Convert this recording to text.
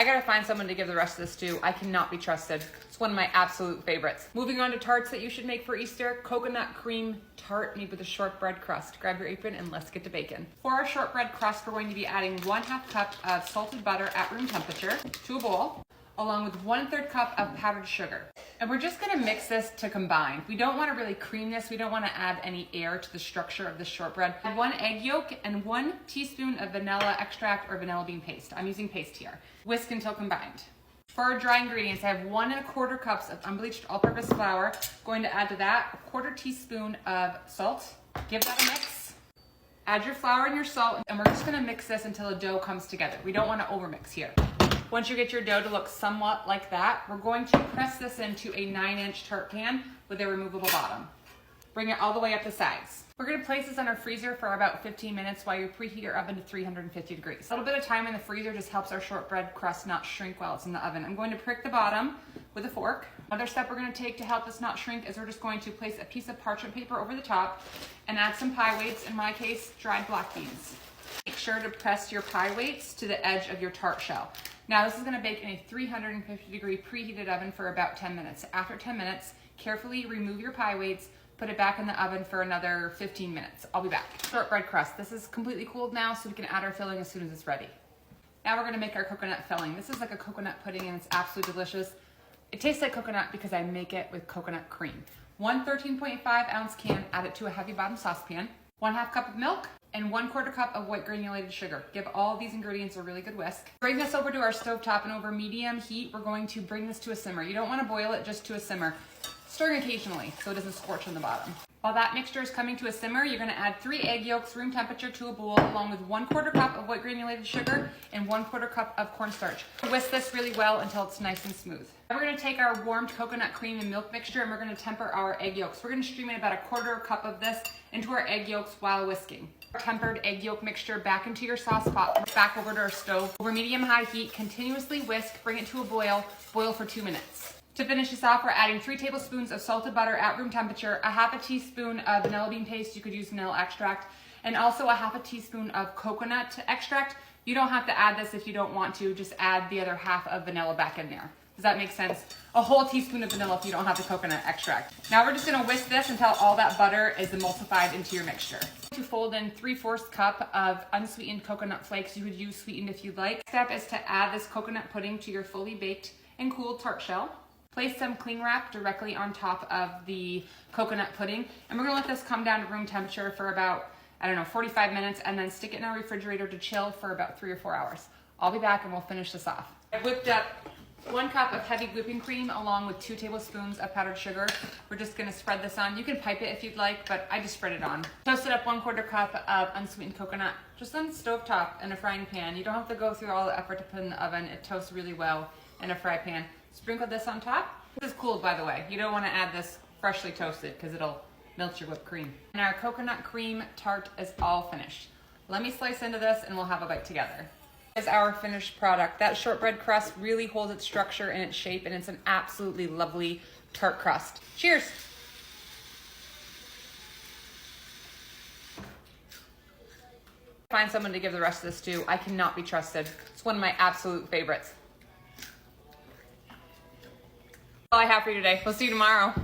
I gotta find someone to give the rest of this to. I cannot be trusted. It's one of my absolute favorites. Moving on to tarts that you should make for Easter. Coconut cream tart made with a shortbread crust. Grab your apron and let's get to baking. For our shortbread crust, we're going to be adding 1/2 cup of salted butter at room temperature to a bowl, along with 1/3 cup of powdered sugar. And we're just gonna mix this to combine. We don't wanna really cream this. We don't wanna add any air to the structure of the shortbread. 1 egg yolk and 1 teaspoon of vanilla extract or vanilla bean paste. I'm using paste here. Whisk until combined. For our dry ingredients, I have 1 1/4 cups of unbleached all-purpose flour. Going to add to that 1/4 teaspoon of salt. Give that a mix. Add your flour and your salt, and we're just gonna mix this until the dough comes together. We don't wanna overmix here. Once you get your dough to look somewhat like that, we're going to press this into a 9-inch tart pan with a removable bottom. Bring it all the way up the sides. We're gonna place this in our freezer for about 15 minutes while you preheat your oven to 350 degrees. A little bit of time in the freezer just helps our shortbread crust not shrink while it's in the oven. I'm going to prick the bottom with a fork. Another step we're gonna take to help this not shrink is we're just going to place a piece of parchment paper over the top and add some pie weights, in my case, dried black beans. Make sure to press your pie weights to the edge of your tart shell. Now this is gonna bake in a 350 degree preheated oven for about 10 minutes. After 10 minutes, carefully remove your pie weights, put it back in the oven for another 15 minutes. I'll be back. Shortbread crust. This is completely cooled now, so we can add our filling as soon as it's ready. Now we're gonna make our coconut filling. This is like a coconut pudding and it's absolutely delicious. It tastes like coconut because I make it with coconut cream. 1 13.5 ounce can, add it to a heavy bottom saucepan. 1/2 cup of milk, and 1/4 cup of white granulated sugar. Give all these ingredients a really good whisk. Bring this over to our stovetop, and over medium heat, we're going to bring this to a simmer. You don't want to boil it, just to a simmer. Stirring occasionally so it doesn't scorch on the bottom. While that mixture is coming to a simmer, you're going to add 3 egg yolks room temperature to a bowl, along with 1/4 cup of white granulated sugar and 1/4 cup of cornstarch. Whisk this really well until it's nice and smooth. Now we're going to take our warmed coconut cream and milk mixture, and we're going to temper our egg yolks. We're going to stream in about 1/4 cup of this into our egg yolks while whisking. Tempered egg yolk mixture back into your sauce pot, back over to our stove. Over medium-high heat, continuously whisk, bring it to a boil for 2 minutes. To finish this off, we're adding 3 tablespoons of salted butter at room temperature, 1/2 teaspoon of vanilla bean paste, you could use vanilla extract, and also 1/2 teaspoon of coconut extract. You don't have to add this if you don't want to, just add the other half of vanilla back in there. Does that make sense? A whole teaspoon of vanilla if you don't have the coconut extract. Now we're just gonna whisk this until all that butter is emulsified into your mixture. To fold in 3/4 cup of unsweetened coconut flakes. You would use sweetened if you'd like. Step is to add this coconut pudding to your fully baked and cooled tart shell. Place some cling wrap directly on top of the coconut pudding, and we're gonna let this come down to room temperature for about, 45 minutes, and then stick it in our refrigerator to chill for about 3 or 4 hours. I'll be back and we'll finish this off. I whipped up 1 cup of heavy whipping cream along with 2 tablespoons of powdered sugar. We're just gonna spread this on. You can pipe it if you'd like, but I just spread it on. Toasted up 1/4 cup of unsweetened coconut, just on the stove top in a frying pan. You don't have to go through all the effort to put it in the oven. It toasts really well in a fry pan. Sprinkle this on top. This is cooled, by the way. You don't wanna add this freshly toasted because it'll melt your whipped cream. And our coconut cream tart is all finished. Let me slice into this and we'll have a bite together. Is our finished product. That shortbread crust really holds its structure and its shape, and it's an absolutely lovely tart crust. Cheers! Find someone to give the rest of this to. I cannot be trusted. It's one of my absolute favorites. All I have for you today. We'll see you tomorrow.